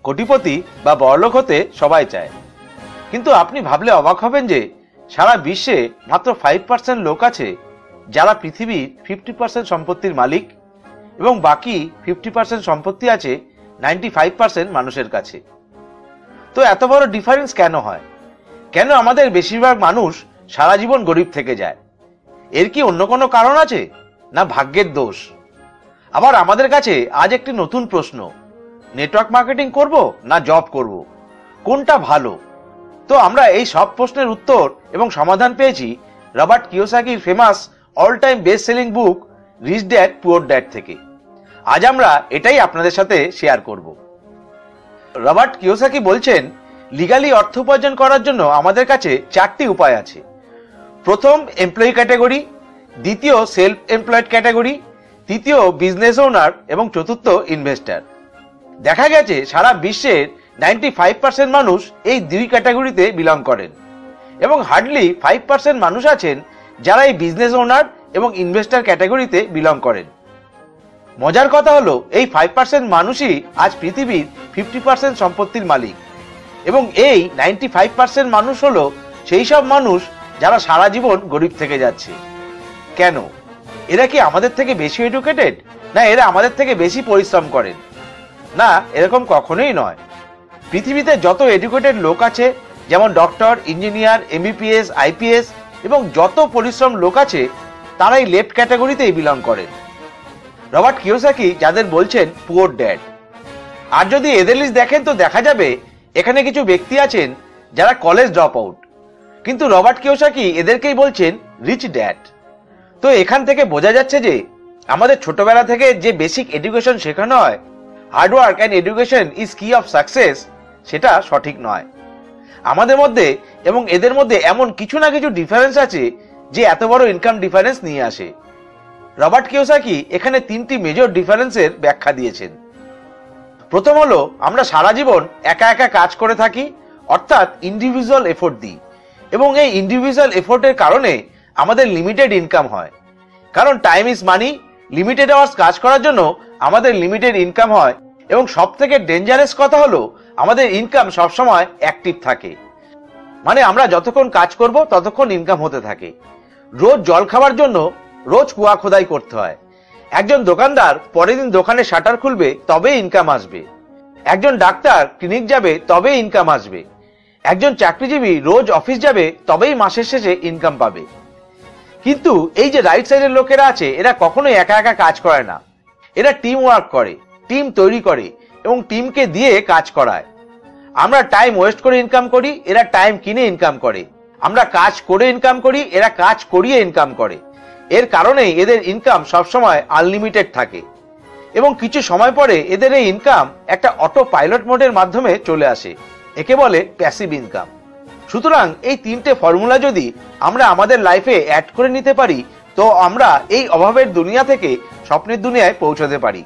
কোটিপতি বা বড়লোক হতে সবাই চায়, কিন্তু আপনি ভাবলে অবাক হবেন যে সারা বিশ্বে মাত্র 5% লোক আছে যারা পৃথিবীর 50% সম্পত্তির মালিক, এবং বাকি 50% সম্পত্তি আছে 95% মানুষের কাছে। তো এত বড় ডিফারেন্স কেন হয়? কেন আমাদের বেশিরভাগ মানুষ সারা জীবন গরিব থেকে যায়? এর কি অন্য কোনো কারণ আছে, না ভাগ্যের দোষ? আবার আমাদের কাছে আজ একটি নতুন প্রশ্ন, নেটওয়ার্ক মার্কেটিং করব না জব করব, কোনটা ভালো? তো আমরা এই সব প্রশ্নের উত্তর এবং সমাধান পেয়েছি রবার্ট কিওসাকির famous all time best selling book rich dad poor dad থেকে। আজ আমরা এটাই আপনাদের সাথে শেয়ার করব। রবার্ট কিওসাকি বলছেন, লিগালি অর্থ উপার্জন করার জন্য আমাদের কাছে 4টি উপায় আছে। প্রথম এমপ্লয়ি ক্যাটাগরি, দ্বিতীয় সেলফ এমপ্লয়েড ক্যাটাগরি, তৃতীয় বিজনেস ওনার এবং চতুর্থ ইনভেস্টর। দেখা গেছে সারা বিশ্বের 95% মানুষ এই দুই ক্যাটাগরিতে বিলং করেন, এবং হার্ডলি 5% মানুষ আছেন যারা এই বিজনেস ওনার এবং ইনভেস্টর ক্যাটাগরিতে বিলং করেন। মজার কথা হলো এই 5% মানুষই আজ পৃথিবীর 50% সম্পত্তির মালিক, এবং এই 95% মানুষ হলো সেই সব মানুষ যারা সারা জীবন গরিব থেকে যাচ্ছে। কেন? এরা কি আমাদের থেকে বেশি এডুকেটেড, না এরা আমাদের থেকে বেশি পরিশ্রম করেন? না, এরকম কখনোই নয়। পৃথিবীতে যত এডুকেটেড লোক আছে, যেমন ডক্টর, ইঞ্জিনিয়ার, এমবিবিএস, আইপিএস, এবং যত পরিশ্রম লোক আছে, তারাই লেফট ক্যাটাগরিতেই বিলং করেন। রবার্ট কিওসাকি যাদের বলছেন পুয়ার ড্যাড, আর যদি এদের লিস্ট দেখেন তো দেখা যাবে এখানে কিছু ব্যক্তি আছেন যারা কলেজ ড্রপ আউট, কিন্তু রবার্ট কিওসাকি এদেরকেই বলছেন রিচ ড্যাড। তো এখান থেকে বোঝা যাচ্ছে যে আমাদের ছোটবেলা থেকে যে বেসিক এডুকেশন শেখানো হয়, হার্ডওয়ার্ক অ্যান্ড এডুকেশন ইজ কি অফ সাকসেস, সেটা সঠিক নয়। আমাদের মধ্যে এবং এদের মধ্যে এমন কিছু না কিছু ডিফারেন্স আছে যে এত বড় ইনকাম ডিফারেন্স নিয়ে আসে। রবার্ট কিওসাকি এখানে 3টি মেজর ডিফারেন্সের ব্যাখ্যা দিয়েছেন। প্রথম হলো, আমরা সারা জীবন একা একা কাজ করে থাকি, অর্থাৎ ইন্ডিভিজুয়াল এফোর্ট দিই, এবং এই ইন্ডিভিজুয়াল এফোর্টের কারণে আমাদের লিমিটেড ইনকাম হয়। কারণ time is money, limited hours কাজ করার জন্য আমাদের লিমিটেড ইনকাম হয়, এবং সব থেকে ডেঞ্জারাস কথা হলো আমাদের ইনকাম সবসময় অ্যাক্টিভ থাকে। মানে আমরা যতক্ষণ কাজ করব ততক্ষণ ইনকাম হতে থাকে। রোজ জল খাওয়ার জন্য রোজ কুয়া খোদাই করতে হয়। একজন দোকানদার পরের দিন দোকানে শাটার খুলবে, তবে ইনকাম আসবে। একজন ডাক্তার ক্লিনিক যাবে, তবে ইনকাম আসবে। একজন চাকরিজীবী রোজ অফিস যাবে, তবেই মাসের শেষে ইনকাম পাবে। কিন্তু এই যে রাইট সাইডের লোকেরা আছে, এরা কখনোই একা একা কাজ করে না। এরা টিম ওয়ার্ক করে, টিম তৈরি করে এবং টিমকে দিয়ে কাজ করায়। আমরা টাইম ওয়েস্ট করে ইনকাম করি, এরা টাইম কিনে ইনকাম করে। আমরা কাজ করে ইনকাম করি, এরা কাজ করিয়ে ইনকাম করে। এর কারণেই এদের ইনকাম সবসময় আনলিমিটেড থাকে, এবং কিছু সময় পরে এদের এই ইনকাম একটা অটো পাইলট মোডের মাধ্যমে চলে আসে। একে বলে প্যাসিভ ইনকাম। সুতরাং এই 3টে ফর্মুলা যদি আমরা আমাদের লাইফে অ্যাড করে নিতে পারি, তো আমরা এই অভাবের দুনিয়া থেকে স্বপ্নের দুনিয়ায় পৌঁছতে পারি।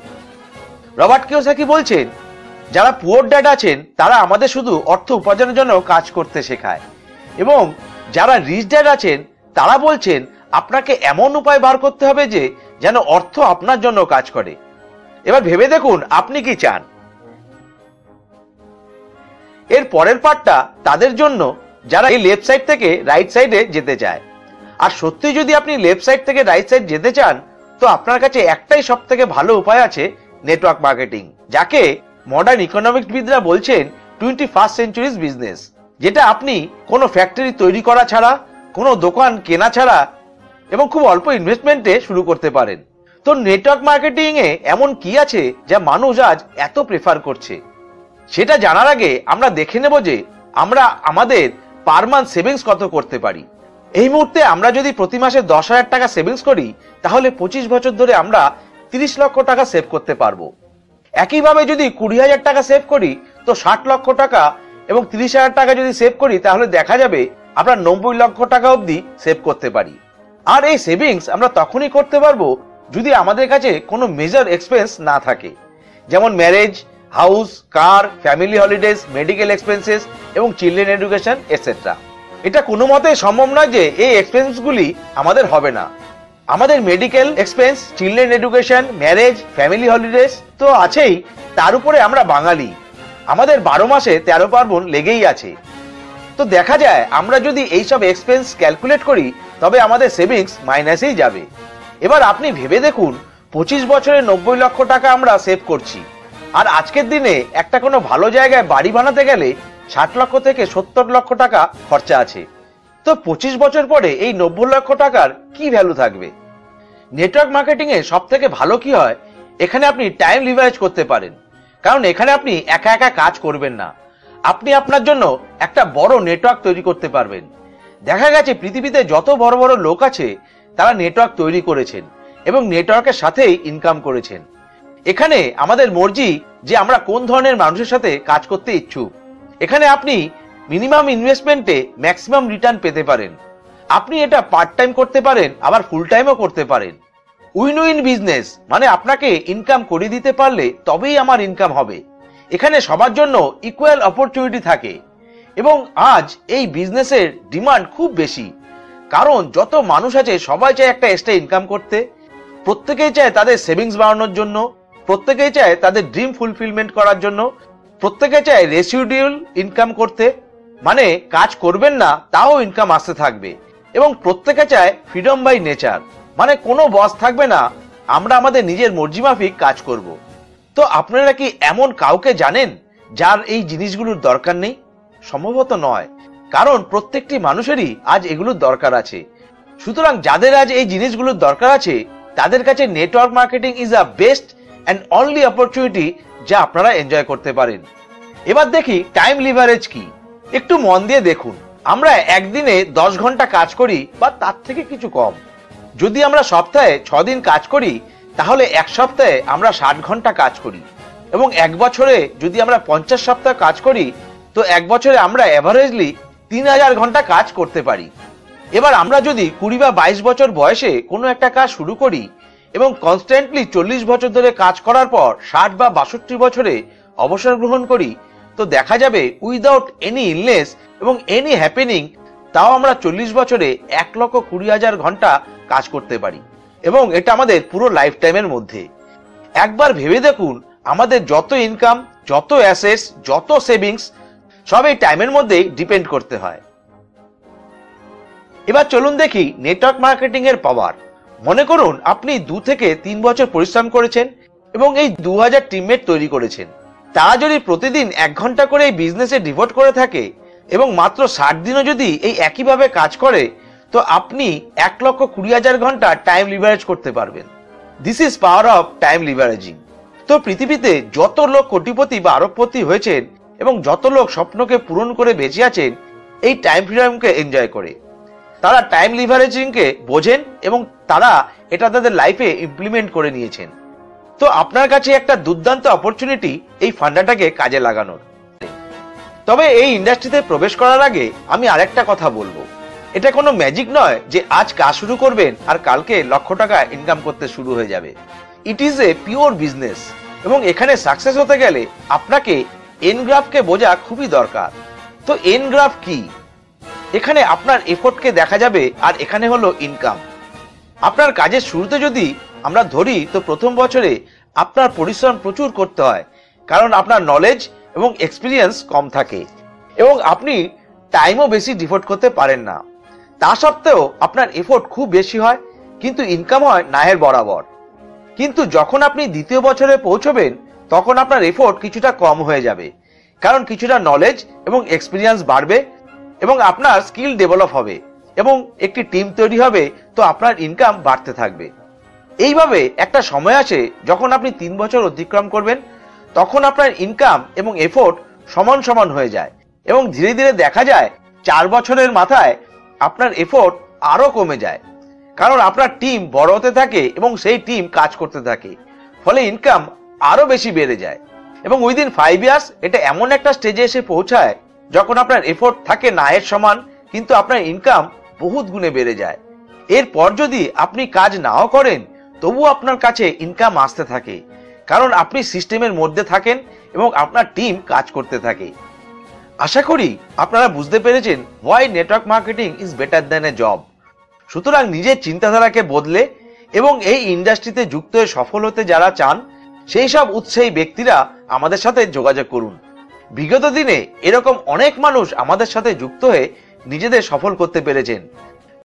রবার্ট কিওসাকি বলছেন, যারা পুয়ার ড্যাড আছেন তারা আমাদের শুধু অর্থ উপার্জনের জন্য কাজ করতে শেখায়, এবং যারা রিচ ড্যাড আছেন তারা বলছেন আপনাকে এমন উপায় বার করতে হবে যে যেন অর্থ আপনার জন্য কাজ করে। এবার ভেবে দেখুন আপনি কি চান। এর পরের পার্টটা তাদের জন্য যারা এই লেফট সাইড থেকে রাইট সাইডে যেতে চায়। আর সত্যি যদি আপনি লেফট সাইড থেকে রাইট সাইড যেতে চান, তো আপনার কাছে একটাই সব থেকে ভালো উপায় আছে, নেটওয়ার্ক মার্কেটিং, যাকে মডার্ন ইকোনমিক্সবিদরা বলছেন 21st সেঞ্চুরিজ বিজনেস, যেটা আপনি কোনো ফ্যাক্টরি তৈরি করা ছাড়া, কোনো দোকান কেনা ছাড়া এবং খুব অল্প ইনভেস্টমেন্টে শুরু করতে পারেন। তো নেটওয়ার্ক মার্কেটিং এ এমন কি আছে যা মানুষ আজ এত প্রেফার করছে? সেটা জানার আগে আমরা দেখে নেব যে আমরা আমাদের পার মান্থ সেভিংস কত করতে পারি। এই মুহূর্তে আমরা যদি প্রতি মাসে 10,000 টাকা সেভিংস করি, তাহলে 25 বছর ধরে আমরা 30 লক্ষ টাকা সেভ করতে পারবো। একইভাবে যদি 20,000 টাকা সেভ করি, তো 60 লক্ষ টাকা, এবং 30,000 টাকা যদি সেভ করি, তাহলে দেখা যাবে আমরা 90 লক্ষ টাকা অবধি সেভ করতে পারি। আর এই সেভিংস আমরা তখনই করতে পারবো যদি আমাদের কাছে কোনো মেজর এক্সপেন্স না থাকে, যেমন ম্যারেজ, হাউস, কার, ফ্যামিলি হলিডেজ, মেডিকেল এক্সপেন্সেস এবং চিলড্রেন এডুকেশন এটসেট্রা। এটা কোনো মতে সম্ভব নয় যে এই এক্সপেন্সগুলি আমাদের হবে না। আমাদের medical expense, children education, marriage, family holidays তো আছেই, তার উপরে আমরা বাঙালি। আমাদের 12 মাসে 13 পার্বণ লেগেই আছে। তো দেখা যায় আমরা যদি এইসব এক্সপেন্স ক্যালকুলেট করি তবে আমাদের সেভিংস মাইনাসেই যাবে। এবার আপনি ভেবে দেখুন 25 বছরে 90 লক্ষ টাকা আমরা সেভ করছি, আর আজকের দিনে একটা কোনো ভালো জায়গায় বাড়ি বানাতে গেলে 60 লক্ষ থেকে 70 লক্ষ টাকা খরচা আছে। তো 25 বছর পরে এই 90 লক্ষ টাকার কি ভ্যালু থাকবে? নেটওয়ার্ক মার্কেটিং এ সব থেকে ভালো কি হয়, এখানে আপনি টাইম লিভারেজ করতে পারেন, কারণ এখানে আপনি একা একা কাজ করবেন না, আপনি আপনার জন্য একটা বড় নেটওয়ার্ক তৈরি করতে পারবেন। দেখা গেছে পৃথিবীতে যত বড় বড় লোক আছে তারা নেটওয়ার্ক তৈরি করেছেন এবং নেটওয়ার্কের সাথেই ইনকাম করেছেন। এখানে আমাদের মর্জি যে আমরা কোন ধরনের মানুষের সাথে কাজ করতে ইচ্ছুক। এখানে আপনি মিনিমাম ইনভেস্টমেন্টে ম্যাক্সিমাম রিটার্ন পেতে পারেন। আপনি এটা পার্ট টাইম করতে পারেন, আবার ফুল টাইমও করতে পারেন। উইন উইন বিজনেস, মানে আপনাকে ইনকাম করে দিতে পারলে তবেই আমার ইনকাম হবে। এখানে সবার জন্য ইকুয়াল অপরচুনিটি থাকে এবং আজ এই বিজনেসের ডিমান্ড খুব বেশি, কারণ যত মানুষ আছে সবাই চায় একটা এক্সট্রা ইনকাম করতে। প্রত্যেকেই চায় তাদের সেভিংস বাড়ানোর জন্য, প্রত্যেকেই চায় তাদের ড্রিম ফুলফিলমেন্ট করার জন্য, প্রত্যেকে চায় রেসিডিউয়াল ইনকাম করতে, মানে কাজ করবেন না তাও ইনকাম আসতে থাকবে, এবং প্রত্যেকে চায় ফ্রিডম বাই নেচার, মানে কোনো বস থাকবে না, আমরা আমাদের নিজের মর্জি মাফিক কাজ করব। তো আপনারা কি এমন কাউকে জানেন যার এই জিনিসগুলোর দরকার নেই? সম্ভবত নয়, কারণ প্রত্যেকটি মানুষেরই আজ এগুলোর দরকার আছে। সুতরাং যাদের আজ এই জিনিসগুলোর দরকার আছে তাদের কাছে network marketing is a best and only opportunity যা আপনারা এনজয় করতে পারেন। এবার দেখি টাইম লিভারেজ কি। একটু মন দিয়ে দেখুন, আমরা একদিনে 10 ঘন্টা কাজ করি বা তার থেকে কিছু কম। যদি আমরা সপ্তাহে 6 দিন কাজ করি তাহলে এক সপ্তাহে আমরা 60 ঘন্টা কাজ করি, এবং এক বছরে যদি আমরা 50 সপ্তাহ কাজ করি তো এক বছরে আমরা এভারেজলি 3000 ঘন্টা কাজ করতে পারি। এবার আমরা যদি 20 বা 22 বছর বয়সে কোনো একটা কাজ শুরু করি এবং কনস্ট্যান্টলি 40 বছর ধরে কাজ করার পর 60 বা 62 বছরে অবসর গ্রহণ করি, তো দেখা যাবে উইদাউট এনি ইলনেস এবং এনি হ্যাপেনিং তাও আমরা 40 বছরে 1,20,000 ঘন্টা কাজ করতে পারি, এবং এটা আমাদের পুরো লাইফ টাইমের মধ্যে। একবার ভেবে দেখুন, আমাদের যত ইনকাম, যত অ্যাসেটস, যত সেভিংস সব এই টাইমের মধ্যেই ডিপেন্ড করতে হয়। এবার চলুন দেখি নেটওয়ার্ক মার্কেটিং এর পাওয়ার। মনে করুন আপনি 2 থেকে 3 বছর পরিশ্রম করেছেন এবং এই 2000 টিমমেট তৈরি করেছেন। তারা যদি প্রতিদিন 1 ঘন্টা করে এই বিজনেসে ডিভোট করে থাকে এবং মাত্র 60 দিনও যদি এই একইভাবে কাজ করে, তো আপনি 1,20,000 ঘন্টা টাইম লিভারেজ করতে পারবেন। This is power of time leveraging. তো পৃথিবীতে যত লোক কোটিপতি বা আরবপতি হয়েছেন এবং যত লোক স্বপ্নকে পূরণ করে বেঁচে আছেন এই টাইম ফ্রিডমকে এনজয় করে। তারা টাইম লিভারেজিংকে বোঝেন এবং তারা এটা তাদের লাইফে ইমপ্লিমেন্ট করে নিয়েছেন। তো আপনার কাছে একটা দুর্দান্ত অপরচুনিটি এই ফান্ডাটাকে কাজে লাগানোর। তবে এই ইন্ডাস্ট্রিতে প্রবেশ করার আগে আমি আরেকটা কথা বলবো, এটা কোনো ম্যাজিক নয় যে আজ কাজ শুরু করবেন আর কালকে লক্ষ টাকা ইনকাম করতে শুরু হয়ে যাবে। It is a pure business, এবং এখানে সাকসেস হতে গেলে আপনাকে এন গ্রাফকে বোঝা খুবই দরকার। তো এন গ্রাফ কি? এখানে আপনার এফোর্টকে দেখা যাবে, আর এখানে হলো ইনকাম। আপনার কাজের শুরুতে যদি আমরা ধরি তো প্রথম বছরে আপনার পরিশ্রম প্রচুর করতে হয়, কারণ আপনার নলেজ এবং এক্সপিরিয়েন্স কম থাকে এবং আপনি টাইমও বেশি ডিভোট করতে পারেন না। তা সত্ত্বেও আপনার এফোর্ট খুব বেশি হয়, কিন্তু ইনকাম হয় নাহের বরাবর। কিন্তু যখন আপনি দ্বিতীয় বছরে পৌঁছবেন তখন আপনার এফোর্ট কিছুটা কম হয়ে যাবে, কারণ কিছুটা নলেজ এবং এক্সপিরিয়েন্স বাড়বে এবং আপনার স্কিল ডেভেলপ হবে এবং একটি টিম তৈরি হবে, তো আপনার ইনকাম বাড়তে থাকবে। এইভাবে একটা সময় আসে যখন আপনি 3 বছর অতিক্রম করবেন, তখন আপনার ইনকাম এবং এফোর্ট সমান সমান হয়ে যায় এবং ধীরে ধীরে দেখা যায় 4 বছরের মাথায় আপনার এফোর্ট আরো কমে যায়, কারণ আপনার টিম বড় হতে থাকে এবং সেই টিম কাজ করতে থাকে, ফলে ইনকাম আরো বেশি বেড়ে যায় এবং উইদিন 5 ইয়ার্স এটা এমন একটা স্টেজে এসে পৌঁছায় যখন আপনার এফোর্ট থাকে না এর সমান, কিন্তু আপনার ইনকাম বহুত গুণে বেড়ে যায়। এরপর যদি আপনি কাজ নাও করেন তবু আপনার কাছে ইনকাম আসতে থাকে, কারণ আপনি সিস্টেমের মধ্যে থাকেন এবং আপনার টিম কাজ করতে থাকে। আশা করি আপনারা বুঝতে পেরেছেন why network marketing is better than a job. সুতরাং নিজের চিন্তাধারাকে বদলে এবং এই ইন্ডাস্ট্রিতে যুক্ত হয়ে সফল হতে যারা চান সেই সব উৎসাহী ব্যক্তিরা আমাদের সাথে যোগাযোগ করুন। বিগত দিনে এরকম অনেক মানুষ আমাদের সাথে যুক্ত হয়ে নিজেদের সফল করতে পেরেছেন।